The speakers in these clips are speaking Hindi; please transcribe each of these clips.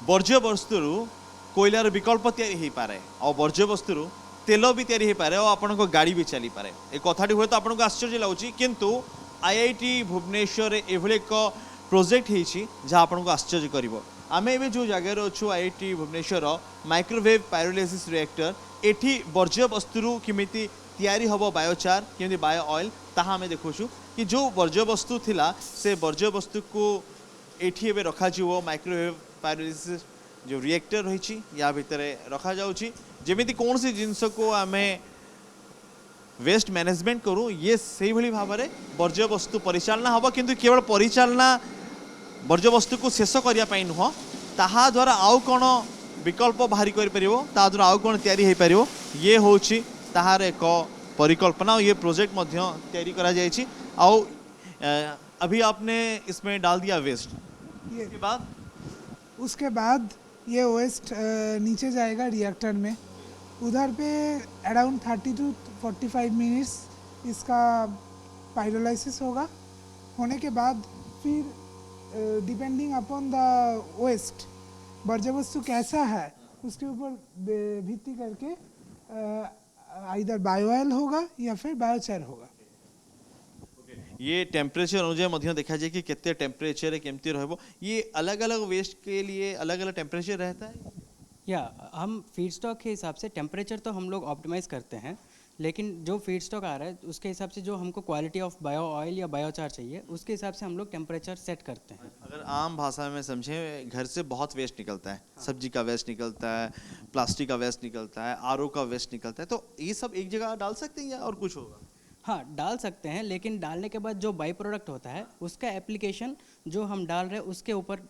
वर्ज्य वस्तु कोयलार विकल्प तैयारी पारे और वर्ज्य वस्तु तेल भी तैयारी पारे और आपण गाड़ी भी चली पारे। ए कथाटी हुए तो आपको आश्चर्य लगुच किंतु आईआईटी भुवनेश्वर एभली एक प्रोजेक्ट होती जहाँ आपको आश्चर्य कर। आम ए जो जगार अच्छु IIT Bhubaneswar microwave pyrolysis reactor एठी वर्ज्य वस्तु किमिति तैयारी हम बायोचार केमती बायो ऑयल ताहा आम देखु कि जो वर्ज्य वस्तु थिला से वर्ज्य वस्तु को एठी एबे रखा जीवो माइक्रोवेव पायरोलाइसिस जो रिएक्टर रही या भितर रखा जाउची जेमिति कौन सी जिनस को आम वेस्ट मैनेजमेंट करूँ ये से भली भाव में वर्ज्य वस्तु परिचालना हम किंतु केवल परिचालना वर्ज्य वस्तु को शेष करने नुह ताहा द्वारा आउ कौन विकल्प बाहरी कर ता द्वारा आउ कौन तैयारी हो पार ये हूँ ताहार एक परिकल्पना ये प्रोजेक्ट तैयारी करा जायछि। आउ अभी आपने इसमें डाल दिया वेस्ट उसके बाद ये वेस्ट नीचे जाएगा रिएक्टर में। उधर पे अराउंड 30 to 45 मिनट्स इसका पायरोलाइसिस होगा। होने के बाद फिर डिपेंडिंग अपॉन द वेस्ट वर्ज्य वस्तु कैसा है उसके ऊपर भित्ति करके इधर बायो ऑयल होगा या फिर बायोचार होगा। ये टेम्परेचर अनुसार देखा जाए कि कितने टेम्परेचर केमती रहबो ये अलग अलग वेस्ट के लिए अलग अलग टेम्परेचर रहता है। या हम फीड स्टॉक के हिसाब से टेम्परेचर तो हम लोग ऑप्टिमाइज़ करते हैं लेकिन जो फीड स्टॉक आ रहा है उसके हिसाब से जो हमको क्वालिटी ऑफ बायो ऑयल या बायोचार चाहिए उसके हिसाब से हम लोग टेम्परेचर सेट करते हैं। अगर आम भाषा में समझें घर से बहुत वेस्ट निकलता है सब्जी का वेस्ट निकलता है प्लास्टिक का वेस्ट निकलता है आरओ का वेस्ट निकलता है तो ये सब एक जगह डाल सकते हैं या और कुछ होगा? हाँ डाल सकते हैं लेकिन डालने के बाद जो बाई प्रोडक्ट होता है उसका एप्लीकेशन जो हम डाल रहे हैं उसके ऊपर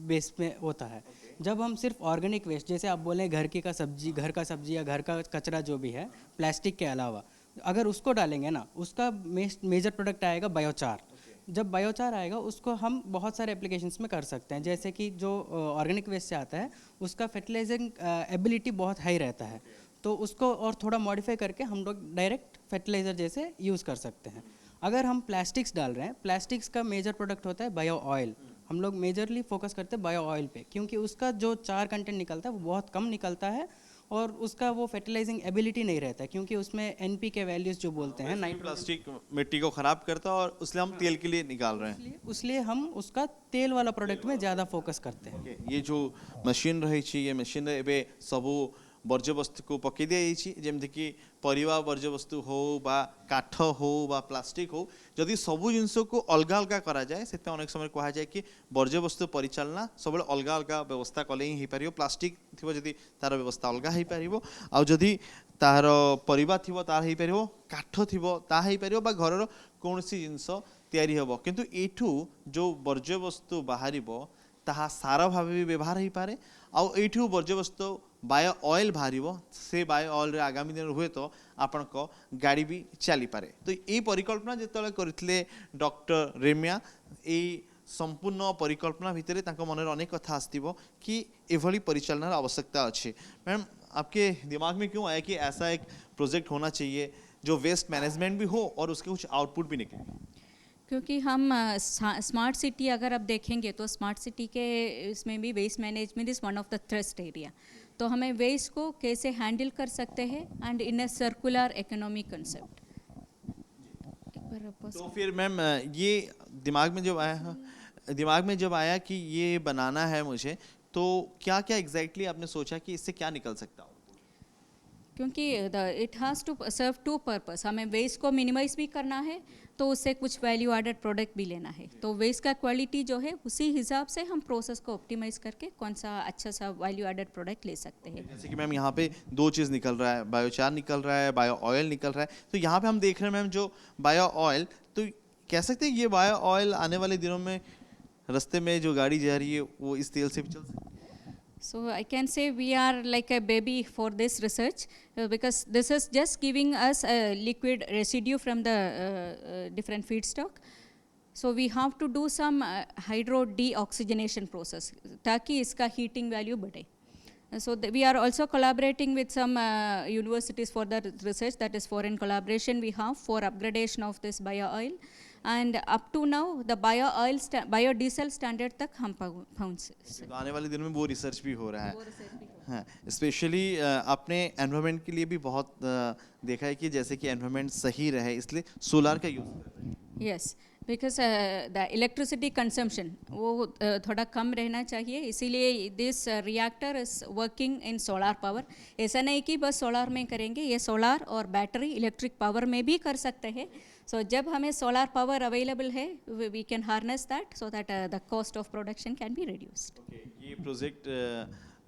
बेस में होता है। जब हम सिर्फ ऑर्गेनिक वेस्ट जैसे आप बोलें घर का सब्जी या घर का कचरा जो भी है प्लास्टिक के अलावा अगर उसको डालेंगे ना उसका मेजर प्रोडक्ट आएगा बायोचार। जब बायोचार आएगा उसको हम बहुत सारे एप्लीकेशंस में कर सकते हैं जैसे कि जो ऑर्गेनिक वेस्ट से आता है उसका फर्टिलाइजिंग एबिलिटी बहुत हाई रहता है तो उसको और थोड़ा मॉडिफाई करके हम लोग डायरेक्ट फर्टिलाइज़र जैसे यूज़ कर सकते हैं। अगर हम प्लास्टिक्स डाल रहे हैं प्लास्टिक्स का मेजर प्रोडक्ट होता है बायो ऑयल। हम लोग मेजरली फोकस करते हैं बायो ऑयल पे क्योंकि उसका जो चार कंटेंट निकलता है वो बहुत कम निकलता है और उसका वो फर्टिलाइजिंग एबिलिटी नहीं रहता है क्योंकि उसमें एनपी के वैल्यूज़ जो बोलते हैं प्लास्टिक मिट्टी को ख़राब करता है और इसलिए हम तेल के लिए निकाल रहे हैं इसलिए हम उसका तेल वाला प्रोडक्ट में ज़्यादा फोकस करते हैं। ये जो मशीन रही ये मशीन एबे सबू वर्ज्य वस्तु को पकई दी जमती कि परिवा वर्ज्य वस्तु हो बा काठ हो बा प्लास्टिक हो जदि सबू जिनस को अलग अलग करा जाए से अनेक समय कहा जाए कि वर्ज्य वस्तु परिचालना सब अलग अलग व्यवस्था कले ही हो पार प्लास्टिक थी जदि तार व्यवस्था अलग हो पार आउ जदि तार परिवा थी तार हो पार काठ थी ताही पार बा घर कौन सी जिनस तैयारी हम किंतु एठू जो वर्ज्य वस्तु बाहर ताहा सार भाव भी व्यवहार हो पारे आठू वर्ज्य वस्तु बायो ऑयल बाहर से बायो ऑयल आगामी दिन हुए तो आपण को गाड़ी भी चली पारे। तो ये परिकल्पना जिते करते डॉक्टर रेम्या ये संपूर्ण परिकल्पना भितर मन में अनेक कथा आसो कि एभली परिचालन आवश्यकता अच्छी। मैडम आपके दिमाग में क्यों आया कि ऐसा एक प्रोजेक्ट होना चाहिए जो वेस्ट मैनेजमेंट भी हो और उसके कुछ आउटपुट भी निकले? क्योंकि हम स्मार्ट सिटी अगर आप देखेंगे तो स्मार्ट सिटी के इसमें भी waste management is one of the thrust area. तो हमें वेस्ट को कैसे हैंडल कर सकते हैं and in a circular economy concept. तो फिर मैम ये दिमाग में जब आया कि ये बनाना है मुझे तो क्या क्या एग्जैक्टली आपने सोचा कि इससे क्या निकल सकता हो? क्योंकि it has to serve to purpose. हमें वेस्ट को मिनिमाइज भी करना है तो उससे कुछ वैल्यू एडेड प्रोडक्ट भी लेना है। तो वेस्ट का क्वालिटी जो है उसी हिसाब से हम प्रोसेस को ऑप्टिमाइज करके कौन सा अच्छा सा वैल्यू एडेड प्रोडक्ट ले सकते हैं। जैसे कि मैम यहाँ पे दो चीज़ निकल रहा है बायोचार निकल रहा है बायो ऑयल निकल रहा है। तो यहाँ पे हम देख रहे हैं मैम जो बायो ऑयल तो कह सकते हैं ये बायो ऑयल आने वाले दिनों में रास्ते में जो गाड़ी जा रही है वो इस तेल से भी चल सकती है? So I can say we are like a baby for this research because this is just giving us a liquid residue from the different feedstock. So we have to do some hydro deoxygenation process ताकि इसका heating value बढ़े. So we are also collaborating with some universities for the research, that is foreign collaboration we have for upgradation of this bio oil. and up to now the biodiesel standard तक हम पहुँच तो आने वाले दिनों में वो रिसर्च भी हो रहा है। हाँ, स्पेशली आपने एनवायरनमेंट के लिए भी बहुत देखा है कि जैसे कि एनवायरनमेंट सही रहे इसलिए सोलार का यूज़ कर रहे हैं। Yes because the electricity consumption वो थोड़ा कम रहना चाहिए, इसीलिए this reactor is working in solar power. ऐसा नहीं कि बस सोलार में करेंगे, ये सोलार और बैटरी इलेक्ट्रिक पावर में भी कर सकते हैं। सो जब हमें सोलार पावर अवेलेबल है we can harness that so that the cost of production can be reduced. ये प्रोजेक्ट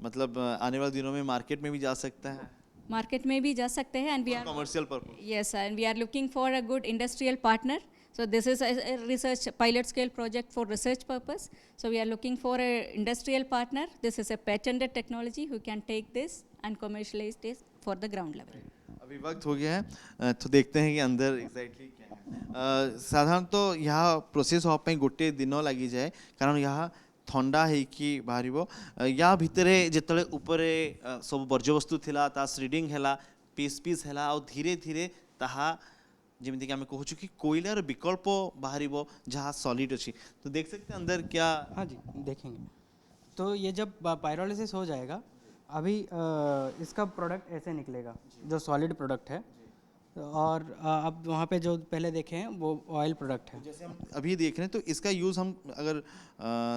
मतलब आने वाले दिनों में मार्केट में भी जा सकता है, मार्केट में भी जा सकते हैं, and we are commercial purpose. yes and we are looking for a good industrial partner. So this is a research pilot scale project for research purpose, so we are looking for a industrial partner. This is a patented technology who can take this and commercialize this for the ground level. अभी वक्त हो गया है तो देखते हैं कि अंदर एग्जैक्टली क्या है। साधारण तो यहाँ प्रोसेस होवा ପାଇଁ गोटे दिन लगी जाए कारण यहाँ थंडा ହେଇକି ବାହାରିବ। या भितरे ଯେତେବେଳେ ଉପରେ ସବୁ ବର୍ଜ୍ୟବସ୍ତୁ ଥିଲା ତା ଶ୍ରେଡିଂ ହେଲା ପିସ୍ ପିସ୍ ହେଲା ଆଉ ଧୀरे धीरे ताहा ଯେମିତି କି ଆମେ କହୁଛୁ କି କୋଇଲାର ବିକଳ୍ପ ବାହାରିବ ଯାହା सॉलिड ଅଛି। तो देख सकते हैं अंदर क्या। हाँ जी देखेंगे। तो ये जब पायरोलिसिस हो जाएगा अभी इसका प्रोडक्ट ऐसे निकलेगा जो सॉलिड प्रोडक्ट है, और अब वहाँ पे जो पहले देखे हैं वो ऑयल प्रोडक्ट है। जैसे हम अभी देख रहे हैं तो इसका यूज़ हम अगर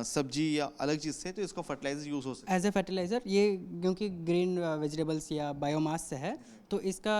सब्जी या अलग चीज़ से तो इसका फर्टिलाइजर यूज़ हो सकता एज ए फर्टिलाइज़र ये क्योंकि ग्रीन वेजिटेबल्स या बायोमास से है तो इसका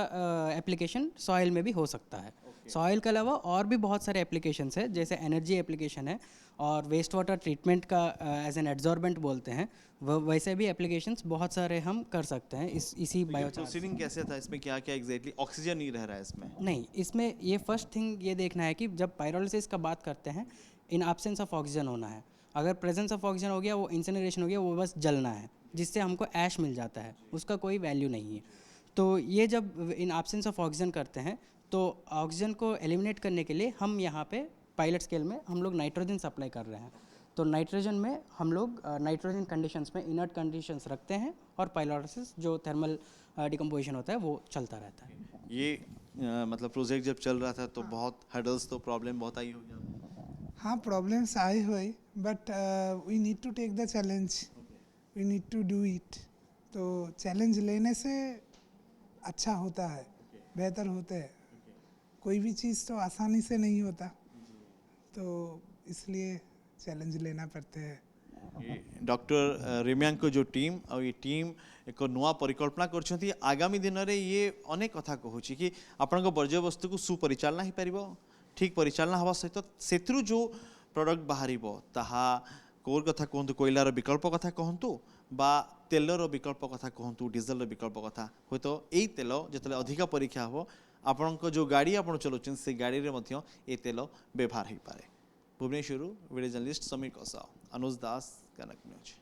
एप्लीकेशन सॉइल में भी हो सकता है। सॉइल के अलावा और भी बहुत सारे एप्लीकेशंस है, जैसे एनर्जी एप्लीकेशन है और वेस्ट वाटर ट्रीटमेंट का एज एन एड्जॉर्बेंट बोलते हैं, वैसे भी एप्लीकेशंस बहुत सारे हम कर सकते हैं इसी है। बायोचार। प्रोसीडिंग कैसे था इसमें, क्या क्या एग्जैक्टली ऑक्सीजन नहीं रह रहा है इसमें? नहीं, इसमें ये फर्स्ट थिंग ये देखना है कि जब पायरोलिसिस का बात करते हैं इन एब्सेंस ऑफ ऑक्सीजन होना है। अगर प्रेजेंस ऑफ ऑक्सीजन हो गया वो इंसिनरेशन हो गया, वो बस जलना है जिससे हमको ऐश मिल जाता है, उसका कोई वैल्यू नहीं है। तो ये जब इन एब्सेंस ऑफ ऑक्सीजन करते हैं तो ऑक्सीजन को एलिमिनेट करने के लिए हम यहाँ पे पायलट स्केल में हम लोग नाइट्रोजन सप्लाई कर रहे हैं। तो नाइट्रोजन में हम लोग नाइट्रोजन कंडीशंस में इनर्ट कंडीशंस रखते हैं और पायरोलिसिस जो थर्मल डिकम्पोजिशन होता है वो चलता रहता है। ये मतलब प्रोजेक्ट जब चल रहा था तो बहुत हर्डल्स तो प्रॉब्लम बहुत आई होगी। हाँ प्रॉब्लम्स आए हुए, but we need to take the challenge, we need to do it. तो चैलेंज लेने से अच्छा होता है, बेहतर होते हैं। कोई भी चीज़ तो आसानी से नहीं होता, तो इसलिए चैलेंज लेना पड़ते हैं। डॉक्टर रेम्यांक जो टीम और ये टीम एक नुआ परिकल्पना करछंती आगामी दिन रे ये अनेक कथा कहूची कि आपण वर्ज्य वस्तु को सुपरिचालना ही पारिबो, ठीक परिचालना हवा सहित सेत्रु जो प्रोडक्ट बाहरिबो ताहा कोर कथा कहतु, कोयलार विकल्प कथा कहतु बा तेलर विकल्प कथा कहतु, डीजेल विकल्प कथा हो तो यही तेल जो अधिक परीक्षा हो आपण जो गाड़ी आप चलाउछन से गाड़ी रे मध्य ए तेल व्यवहार हो पारे। भुवनेश्वर वीडियो जर्नलिस्ट समीर कौसाव, अनुज दास, कनक न्यूज।